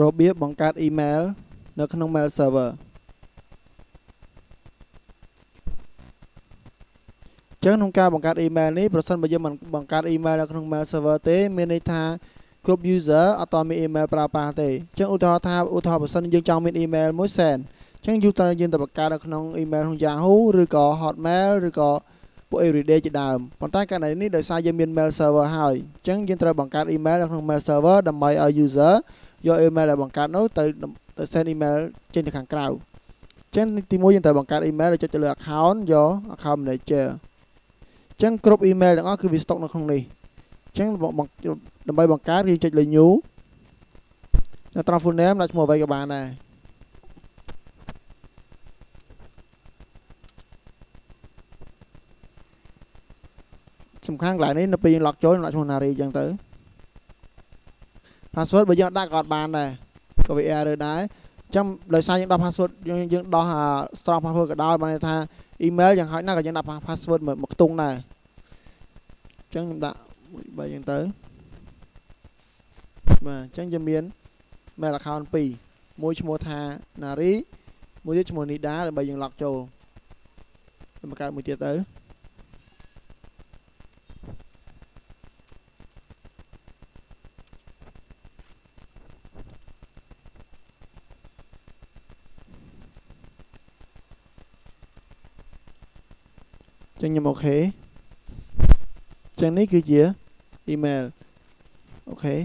របៀបបង្កើត email នៅក្នុង mail server ចឹងក្នុងការបង្កើត email នេះប្រសិនបើយើងមិនបង្កើត email នៅក្នុង mail server ទេមានន័យថាគ្រប់ user អត់ទាន់មាន email ប្រើប្រាស់ទេចឹងឧទាហរណ៍ប្រសិនយើងចង់មាន email មួយសែនចឹងយើងទៅបង្កើតនៅក្នុង email ក្នុង Yahoo ឬក៏ Hotmail ឬក៏ពួក Everyday ជាដើមប៉ុន្តែករណីនេះដោយសារយើងមាន mail server ហើយចឹងយើងត្រូវបង្កើត email នៅក្នុង mail server ដើម្បីឲ្យ user យក email ដែលបង្កើតនោះទៅ send email ចេញទៅខាងក្រៅចឹងទីមួយយើងត្រូវបង្កើត email ដោយចុចទៅលើ account យក account manager ចឹងគ្រប់ email ទាំងអស់គឺវាស្តុកនៅក្នុងនេះចឹងដើម្បីបង្កើតយើងចុចលើ new នៅត្រង់ full name ដាក់ឈ្មោះអ្វីក៏បានដែរសំខាន់កន្លែងនេះនៅពេលយើង log ចូលដាក់ឈ្មោះ Nari ចឹងទៅ password បើយើងដាក់ក៏អត់បានដែរក៏វា error ដែរចឹងដោយសារយើងដាក់ password យើងដោះ strong password ក៏ដោយបានន័យថា email យ៉ាងហោចណាស់ក៏យើងដាក់ password មួយខ្ទង់ដែរចឹងខ្ញុំដាក់3ចឹងទៅបាទចឹងយើងមាន mail account 2មួយឈ្មោះថា Nari មួយទៀតឈ្មោះ Nida ដើម្បីយើង log ចូលខ្ញុំបង្កើតមួយទៀតទៅចឹងខ្ញុំអូខេចឹងនេះគឺជា email អូខេ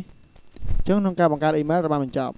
ចឹងក្នុងការបង្កើត email ត្រូវបានបញ្ចប់